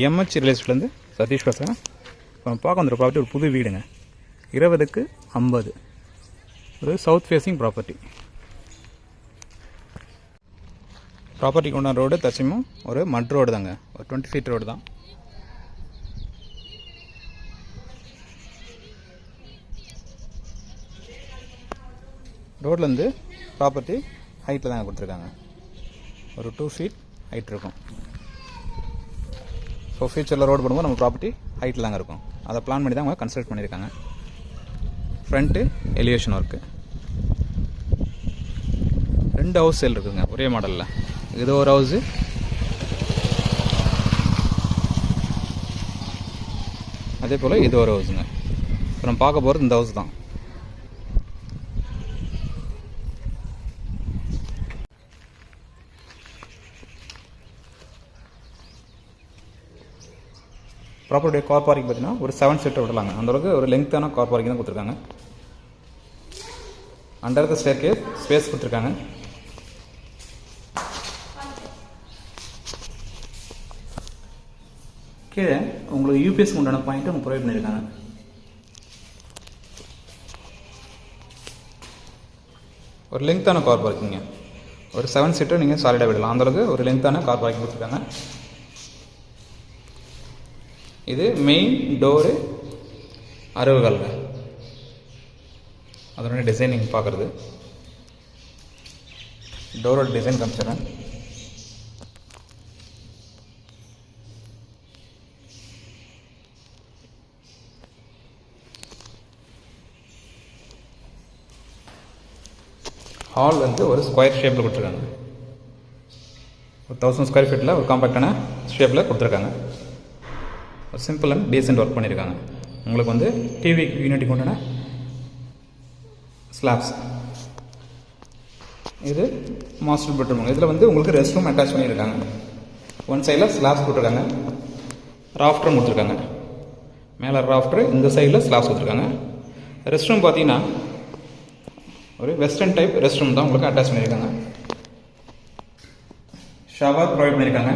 MH real Satish பேசுகிறேன். இப்போ பார்க்க வந்துடும் ப்ராப்பர்ட்டி ஒரு புது வீடுங்க. 20க்கு 50 ஒரு சவுத் ஃபேஸிங் ப்ராப்பர்ட்டி. ப்ராப்பர்ட்டிக்கு உண்டான ரோடு தச்சமும் ஒரு மட் ரோடு தாங்க. ஒரு 20 ஃபீட் ரோடு தான். ரோட்லேருந்து ப்ராப்பர்ட்டி ஹைட்டில் தாங்க கொடுத்துருக்காங்க. ஒரு 2 ஃபீட் ஹைட் இருக்கும். ஸோ ஃபியூச்சரில் ரோடு போடும்போது நம்ம ப்ராப்பர்ட்டி ஹைட்டில் தாங்க இருக்கும். அதை பிளான் பண்ணி தான் அவங்க கன்ஸ்ட்ரக்ட் பண்ணியிருக்காங்க. Front elevation work. 2 house sale இருக்குதுங்க ஒரே மாடலில். இது ஒரு ஹவுஸு, அதே போல் இது ஒரு ஹவுஸுங்க. இப்போ நம்ம பார்க்க போகிறது இந்த ஹவுஸ் தான். ப்ராப்பர்ட்டியோட கார் பார்க்கிங் பார்த்தீங்கன்னா ஒரு 7 சீட்டர் விடலாங்க. அந்தளவுக்கு ஒரு லெங்க்த்தான கார் பார்க்கிங் தான் கொடுத்துருக்காங்க. அண்டர் த ஸ்டேர்கேஸ் ஸ்பேஸ் கொடுத்துருக்காங்க. கீழே உங்களுக்கு யூபிஎஸ் உண்டான பாயிண்ட் அவங்க ப்ரொவைட் பண்ணியிருக்காங்க. ஒரு லெங்க்த்தான கார் பார்க்கிங்க. ஒரு 7 சீட்டர் நீங்கள் சாலிடாக விடலாம். அந்தளவுக்கு ஒரு லெங்க்த்தான கார் பார்க்கிங் கொடுத்துருக்காங்க. இது மெயின் டோரு 60 கால்ங்க. அதோட டிசைனிங் பார்க்குறது. டோரோட டிசைன் காமிச்சிடுறேன். ஹால் வந்து ஒரு ஸ்கொயர் ஷேப்பில் கொடுத்துருக்காங்க. ஒரு 1000 ஸ்கொயர் ஃபீட்டில் ஒரு காம்பேக்டான ஷேப்பில் கொடுத்துருக்காங்க. ஒரு சிம்பிள் அண்ட் டீசென்ட் ஒர்க் பண்ணியிருக்காங்க. உங்களுக்கு வந்து டிவி யூனிட்டி கொண்டான ஸ்லாப்ஸ். இது மாஸ்டர் பெட்ரூம். இதில் வந்து உங்களுக்கு ரெஸ்ட் ரூம் அட்டாச் பண்ணியிருக்காங்க. ஒன் சைடில் ஸ்லாப்ஸ் போட்டிருக்காங்க. ராஃப்டரும் கொடுத்துருக்காங்க. மேலே ராஃப்டர், இந்த சைடில் ஸ்லாப்ஸ் கொடுத்துருக்காங்க. ரெஸ்ட் ரூம் பார்த்தீங்கன்னா ஒரு வெஸ்டர்ன் டைப் ரெஸ்ட் ரூம் தான் உங்களுக்கு அட்டாச் பண்ணியிருக்காங்க. ஷவர் ப்ரொவைட் பண்ணியிருக்காங்க.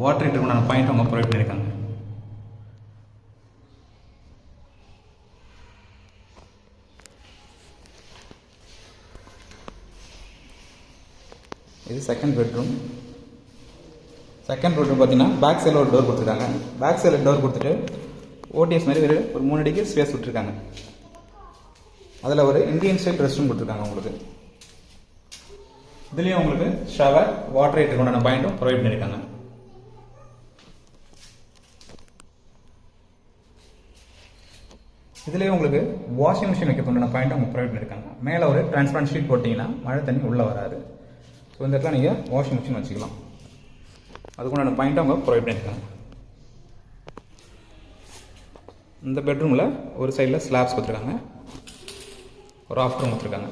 வாட்டர் ஹீட்டருக்கு உண்டான பாயிண்ட் அவங்க ப்ரொவைட் பண்ணியிருக்காங்க. இது செகண்ட் பெட்ரூம். செகண்ட் பெட்ரூம் பார்த்தீங்கன்னா பேக் சைடில் ஒரு டோர் கொடுத்துருக்காங்க. பேக் சைடில் டோர் கொடுத்துட்டு ஓடிஎஸ் மாதிரி ஒரு 3 அடிக்கு ஸ்பேஸ் விட்டுருக்காங்க. அதில் ஒரு இந்தியன் ஸ்டைல் ரெஸ்ட் ரூம் கொடுத்துருக்காங்க உங்களுக்கு. இதுலேயும் உங்களுக்கு ஷவர், வாட்டர் ஹீட்டருக்கு உண்டான பாயிண்ட்டும் ப்ரொவைட் பண்ணியிருக்காங்க. இதுலேயே உங்களுக்கு வாஷிங் மிஷின் வைக்கிறதுக்கு உண்டான பாயிண்ட்டும் அவங்க ப்ரொவைட் பண்ணியிருக்காங்க. மேலே ஒரு டிரான்ஸ்பரண்ட் ஷீட் போட்டிங்கன்னா மழை தண்ணி உள்ளே வராது. ஸோ இந்த இடத்துல நீங்கள் வாஷிங் மிஷின் வச்சுக்கலாம். அதுக்குண்டான பாயிண்ட்டை அவங்க ப்ரொவைட் பண்ணியிருக்காங்க. இந்த பெட்ரூமில் ஒரு சைடில் ஸ்லாப்ஸ் கொடுத்துருக்காங்க. ஒரு ஆஃப்டரும் கொடுத்துருக்காங்க.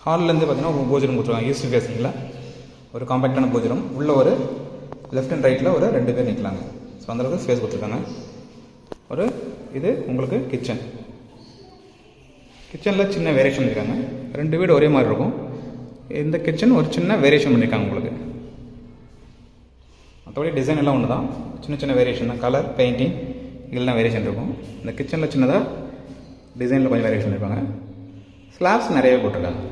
ஹால்லேருந்து பார்த்தீங்கன்னா ஒரு பூஜை ரூம் கொடுத்துருக்காங்க. ஈஸ்ட் ஃபேஸிங்கில் ஒரு காம்பேக்டான பூஜை ரூம். உள்ள ஒரு லெஃப்ட் அண்ட் ரைட்டில் ஒரு 2 பேர் நிற்கலாங்க. ஸோ அந்தளவுக்கு ஸ்பேஸ் கொடுத்துருக்காங்க. ஒரு இது உங்களுக்கு கிச்சன். கிச்சனில் சின்ன வேரியேஷன் பண்ணியிருக்காங்க. 2 வீடு ஒரே மாதிரி இருக்கும். இந்த கிச்சன் ஒரு சின்ன வேரியேஷன் பண்ணியிருக்காங்க உங்களுக்கு. மற்றபடி டிசைன் எல்லாம் ஒன்று தான். சின்ன சின்ன வேரியேஷன் தான். கலர், பெயிண்டிங் இதெல்லாம் வேரியேஷன் இருக்கும். இந்த கிச்சனில் சின்னதாக டிசைனில் கொஞ்சம் வேரியேஷன் பண்ணியிருப்பாங்க. ஸ்லாப்ஸ் நிறையவே போட்டிருக்காங்க.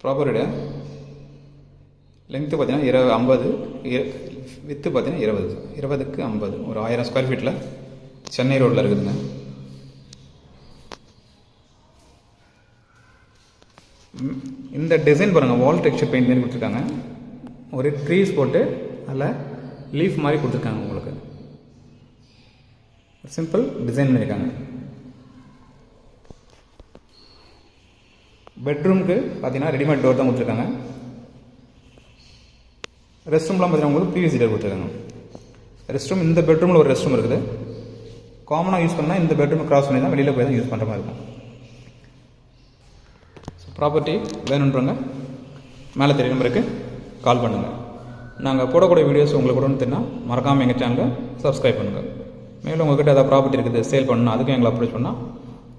ப்ராப்பர்ட்டியோட லெங்க்த்து பார்த்தீங்கன்னா 50, வித்து பார்த்தீங்கன்னா 20க்கு 50 ஒரு 1000 ஸ்கொயர் ஃபீட்டில் சென்னை ரோட்டில் இருக்குதுங்க. இந்த டிசைன் பாருங்கள். வால் டெக்ஸ்சர் பெயிண்ட் மாதிரி கொடுத்துருக்காங்க. ஒரு ட்ரீஸ் போட்டு அதில் லீஃப் மாதிரி கொடுத்துருக்காங்க. உங்களுக்கு சிம்பிள் டிசைன் பண்ணியிருக்காங்க. பெட்ரூமுக்கு பார்த்தீங்கன்னா ரெடிமேட் டோர் தான் கொடுத்துருக்காங்க. ரெஸ்ட் ரூம்லாம் பார்த்தீங்கன்னா உங்களுக்கு பிவிசி டோர் கொடுத்துருக்காங்க. ரெஸ்ட் ரூம் இந்த பெட்ரூமில் ஒரு ரெஸ்ட் ரூம் இருக்குது. காமனாக யூஸ் பண்ணால் இந்த பெட்ரூம் கிராஸ் பண்ணி தான் வெளியில் போய் தான் யூஸ் பண்ணுற மாதிரி இருக்கும். ஸோ ப்ராப்பர்ட்டி வேணுன்றவங்க மேலே தெரிய நம்பருக்கு கால் பண்ணுங்கள். நாங்கள் போடக்கூடிய வீடியோஸ் உங்களுக்கு உடனே தெரியும்னா மறக்காமல் எங்கள் சேனலை சப்ஸ்கிரைப் பண்ணுங்கள். மேலும் உங்கள்கிட்ட ஏதாவது ப்ராப்பர்ட்டி இருக்குது சேல் பண்ணணும், அதுக்கும் எங்களை அப்ரோச் பண்ணால்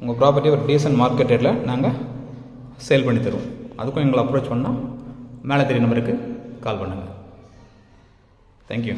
உங்கள் ப்ராப்பர்ட்டி ஒரு டீசன்ட் மார்க்கெட் ரேட்டில் நாங்கள் சேல் பண்ணி தருவோம். அதுக்கும் எங்களை அப்ரோச் பண்ணால் மேலே தெரிய நம்பருக்கு கால் பண்ணுங்கள். தேங்க்யூ.